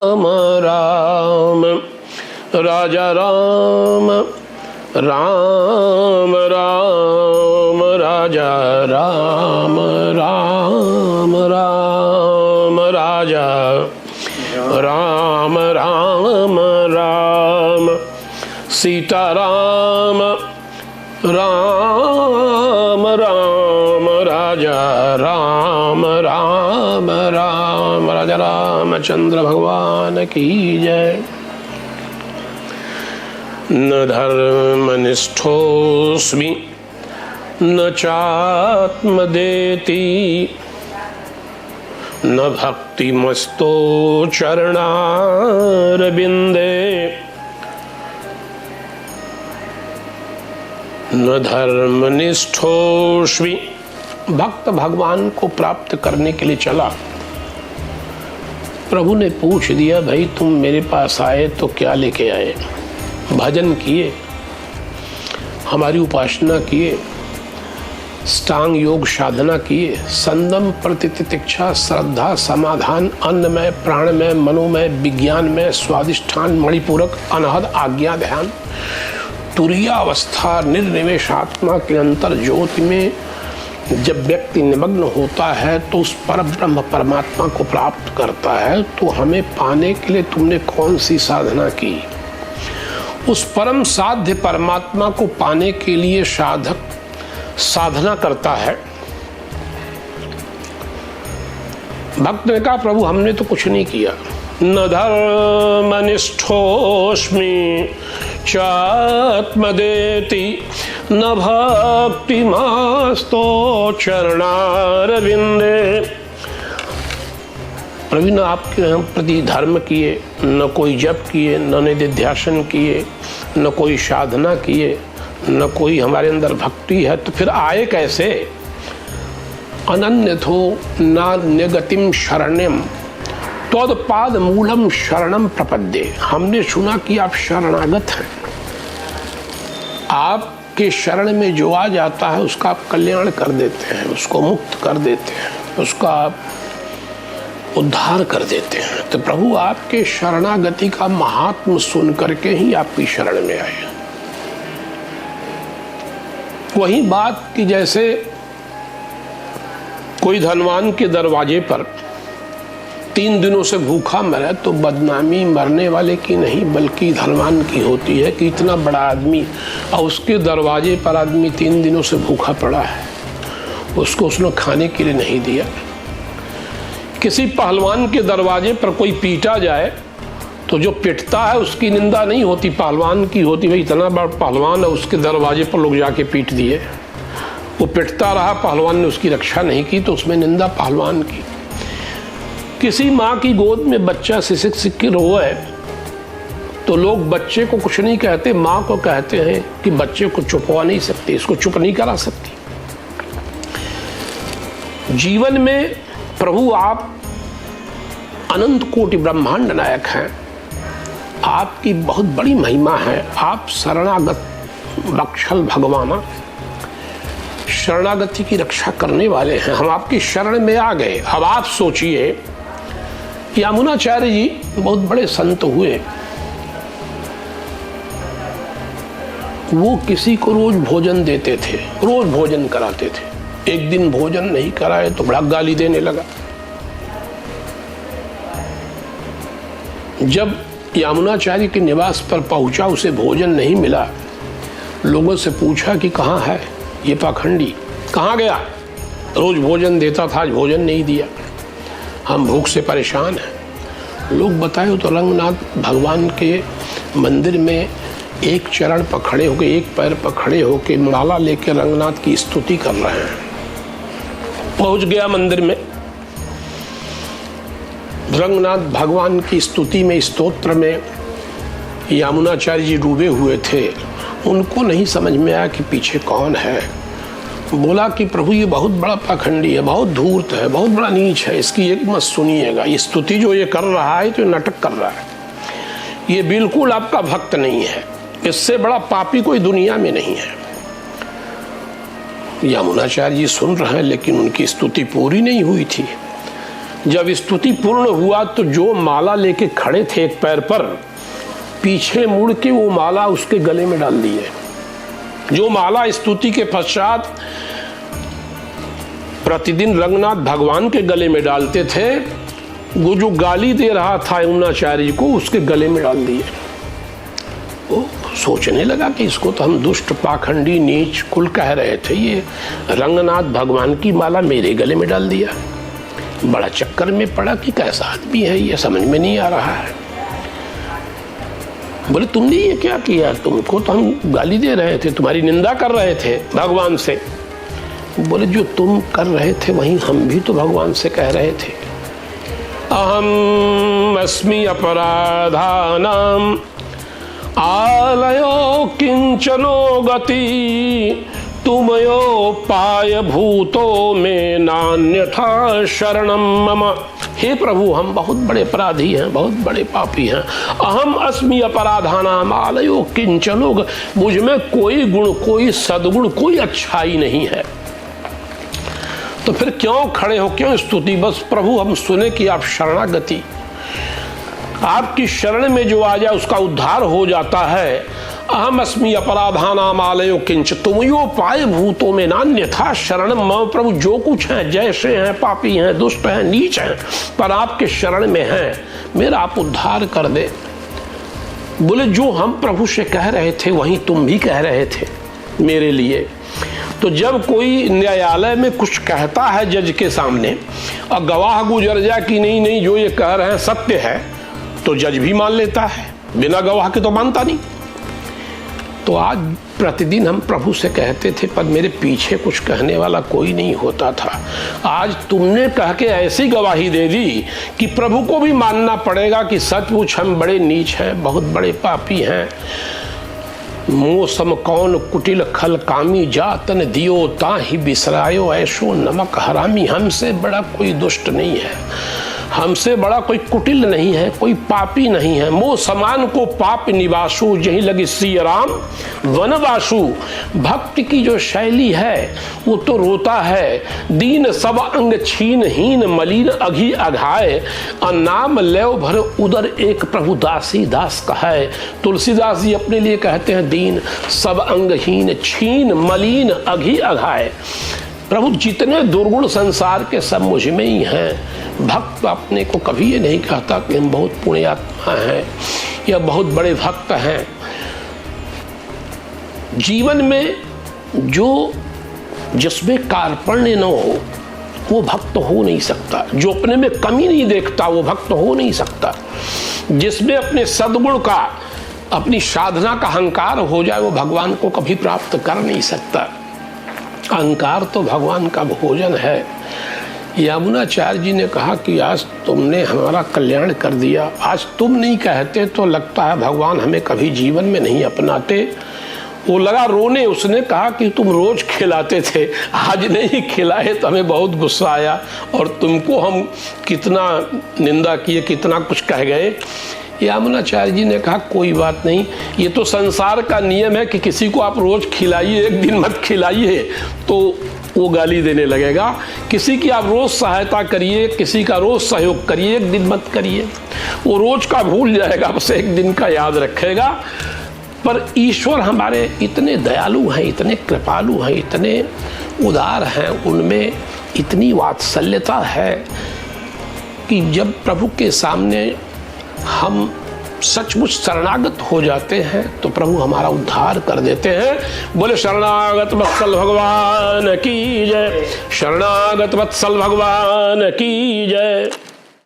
राम राम राजा राम राम राम राजा राम राम राम राजा राम राम राम सीता राम राम राम राजा राम राम राम राजा रामचंद्र भगवान की जय। न धर्मनिष्ठोऽस्मि न चात्मदेति न भक्तिमस्तो चरणारविन्दे न धर्मनिष्ठोऽस्मि। भक्त भगवान को प्राप्त करने के लिए चला। प्रभु ने पूछ दिया, भाई तुम मेरे पास आए तो क्या लेके आए? भजन किए, हमारी उपासना किए, स्टांग योग साधना किए, संदम प्रतितितिक्षा श्रद्धा समाधान अन्नमय प्राणमय मनोमय विज्ञानमय स्वादिष्ठान मणिपूरक अनहद आज्ञा ध्यान तुरीय अवस्था निर्निवेश आत्मा के अंतर ज्योति में जब व्यक्ति निमग्न होता है तो उस परब्रह्म परमात्मा को प्राप्त करता है। तो हमें पाने के लिए तुमने कौन सी साधना की? उस परम साध्य परमात्मा को पाने के लिए साधक साधना करता है। भक्त ने कहा, प्रभु हमने तो कुछ नहीं किया। न धर्मनिष्ठोऽस्मि चात्मदेति न भक्तिमास्तो चरणारविन्दे। प्रभु ने आपके हम प्रति धर्म किए, न कोई जप किए, न निधिध्यासन किए, न कोई साधना किए, न कोई हमारे अंदर भक्ति है, तो फिर आए कैसे? अनन्यथो नान्य गतिम शरण्यम त्वदपाद मूलम शरणम प्रपद्ये। हमने सुना कि आप शरणागत हैं, आपके शरण में जो आ जाता है उसका आप कल्याण कर देते हैं, उसको मुक्त कर देते हैं, उसका आप उद्धार कर देते हैं। तो प्रभु आपके शरणागति का महात्म सुन करके ही आपकी शरण में आए। वही बात कि जैसे कोई धनवान के दरवाजे पर 3 दिनों से भूखा मरे तो बदनामी मरने वाले की नहीं बल्कि धनवान की होती है कि इतना बड़ा आदमी और उसके दरवाजे पर आदमी 3 दिनों से भूखा पड़ा है, उसको उसने खाने के लिए नहीं दिया। किसी पहलवान के दरवाजे पर कोई पीटा जाए तो जो पिटता है उसकी निंदा नहीं होती, पहलवान की होती। भाई इतना बड़ा पहलवान है, उसके दरवाजे पर लोग जाके पीट दिए, वो पिटता रहा, पहलवान ने उसकी रक्षा नहीं की, तो उसमें निंदा पहलवान की। किसी माँ की गोद में बच्चा सिसक सिक के रोए तो लोग बच्चे को कुछ नहीं कहते, माँ को कहते हैं कि बच्चे को चुपवा नहीं सकती, इसको चुप नहीं करा सकती। जीवन में प्रभु आप अनंत कोटि ब्रह्मांड नायक हैं, आपकी बहुत बड़ी महिमा है। आप शरणागत बक्षल भगवाना, शरणागति की रक्षा करने वाले हैं। हम आपकी शरण में आ गए। अब आप सोचिए, यमुनाचार्य जी बहुत बड़े संत हुए, वो किसी को रोज भोजन देते थे, रोज भोजन कराते थे। एक दिन भोजन नहीं कराए तो बड़ा गाली देने लगा। जब यमुनाचार्य के निवास पर पहुंचा, उसे भोजन नहीं मिला, लोगों से पूछा कि कहाँ है ये पाखंडी, कहाँ गया? रोज भोजन देता था, आज भोजन नहीं दिया, हम भूख से परेशान हैं। लोग बताए तो रंगनाथ भगवान के मंदिर में एक चरण पर खड़े होकर, एक पैर पर खड़े होकर माला लेकर रंगनाथ की स्तुति कर रहे हैं। पहुंच गया मंदिर में, रंगनाथ भगवान की स्तुति में, स्तोत्र में यमुनाचार्य जी डूबे हुए थे। उनको नहीं समझ में आया कि पीछे कौन है। बोला कि प्रभु ये बहुत बड़ा पाखंडी है, बहुत धूर्त है, बहुत बड़ा नीच है, इसकी एक मत सुनिएगा। ये स्तुति जो ये कर रहा है तो नाटक कर रहा है, ये बिल्कुल आपका भक्त नहीं है, इससे बड़ा पापी कोई दुनिया में नहीं है। यमुनाचार्य जी सुन रहे हैं लेकिन उनकी स्तुति पूरी नहीं हुई थी। जब स्तुति पूर्ण हुआ तो जो माला लेके खड़े थे एक पैर पर, पीछे मुड़ के वो माला उसके गले में डाल दी है। जो माला स्तुति के पश्चात प्रतिदिन रंगनाथ भगवान के गले में डालते थे, वो जो गाली दे रहा था यमुनाचार्य को उसके गले में डाल दिए। वो सोचने लगा कि इसको तो हम दुष्ट, पाखंडी, नीच, कुल कह रहे थे, ये रंगनाथ भगवान की माला मेरे गले में डाल दिया। बड़ा चक्कर में पड़ा कि कैसा आदमी है, ये समझ में नहीं आ रहा है। बोले तुमने ये क्या किया? तुमको तो हम गाली दे रहे थे, तुम्हारी निंदा कर रहे थे भगवान से। बोले जो तुम कर रहे थे वहीं हम भी तो भगवान से कह रहे थे। अहम अस्मि अपराधानाम आलयो किंचनो गति तुमयोपाय भूतो में नान्यथा शरणम मम। हे प्रभु, हम बहुत बड़े अपराधी हैं, बहुत बड़े पापी हैं। अहम अस्मि अपराधानाम आलयो किंचनो, मुझ में कोई गुण, कोई सद्गुण, कोई अच्छाई नहीं है। तो फिर क्यों खड़े हो, क्यों स्तुति? बस प्रभु हम सुने कि आप शरणागति, आपकी शरण में जो आ जाए उसका उद्धार हो जाता है। अहम अस्मि अपराधानाम आलयो किंच तुमयोपाय भूतों में नान्यथा शरणम मम। प्रभु जो कुछ है, जैसे हैं, पापी हैं, दुष्ट हैं, नीच हैं, पर आपके शरण में हैं, मेरा आप उद्धार कर दे। बोले जो हम प्रभु से कह रहे थे वहीं तुम भी कह रहे थे मेरे लिए। तो जब कोई न्यायालय में कुछ कहता है जज के सामने और गवाह गुजर जाए कि नहीं नहीं जो ये कह रहे हैं सत्य है, तो जज भी मान लेता है, बिना गवाह के तो मानता नहीं। तो आज प्रतिदिन हम प्रभु से कहते थे पर मेरे पीछे कुछ कहने वाला कोई नहीं होता था। आज तुमने कह के ऐसी गवाही दे दी कि प्रभु को भी मानना पड़ेगा कि सचमुच हम बड़े नीच हैं, बहुत बड़े पापी हैं। मोह सम कौन कुटिल खल कामी जातन दियो ताहि बिसरायो ऐशो नमक हरामी। हमसे बड़ा कोई दुष्ट नहीं है, हमसे बड़ा कोई कुटिल नहीं है, कोई पापी नहीं है। मोह समान को पाप निवासु जहीं लगी श्री राम वनवासु। भक्त की जो शैली है वो तो रोता है, दीन सब अंग छीन हीन मलिन अघी अघाए, नाम लेव भर उदर एक प्रभु दासी दास कहाए। तुलसीदास जी अपने लिए कहते हैं दीन सब अंगहीन छीन मलिन अघी अघाए। प्रभु जितने दुर्गुण संसार के सब मुझ में ही हैं। भक्त अपने को कभी ये नहीं कहता कि हम बहुत पुण्यात्मा हैं या बहुत बड़े भक्त हैं। जीवन में जो जिसमें कार्पण्य न हो वो भक्त हो नहीं सकता। जो अपने में कमी नहीं देखता वो भक्त हो नहीं सकता। जिसमें अपने सद्गुण का, अपनी साधना का अहंकार हो जाए वो भगवान को कभी प्राप्त कर नहीं सकता। अहंकार तो भगवान का भोजन है। यमुनाचार्य जी ने कहा कि आज तुमने हमारा कल्याण कर दिया। आज तुम नहीं कहते तो लगता है भगवान हमें कभी जीवन में नहीं अपनाते। वो लगा रोने। उसने कहा कि तुम रोज खिलाते थे, आज नहीं खिलाए तो हमें बहुत गुस्सा आया और तुमको हम कितना निंदा किए, कितना कुछ कह गए। यमुनाचार्य जी ने कहा कोई बात नहीं, ये तो संसार का नियम है कि किसी को आप रोज खिलाइए, एक दिन मत खिलाइए तो वो गाली देने लगेगा। किसी की आप रोज सहायता करिए, किसी का रोज सहयोग करिए, एक दिन मत करिए, वो रोज का भूल जाएगा, बस एक दिन का याद रखेगा। पर ईश्वर हमारे इतने दयालु हैं, इतने कृपालु हैं, इतने उदार हैं, उनमें इतनी वात्सल्यता है कि जब प्रभु के सामने हम सचमुच शरणागत हो जाते हैं तो प्रभु हमारा उद्धार कर देते हैं। बोले शरणागत वत्सल भगवान की जय, शरणागत वत्सल भगवान की जय।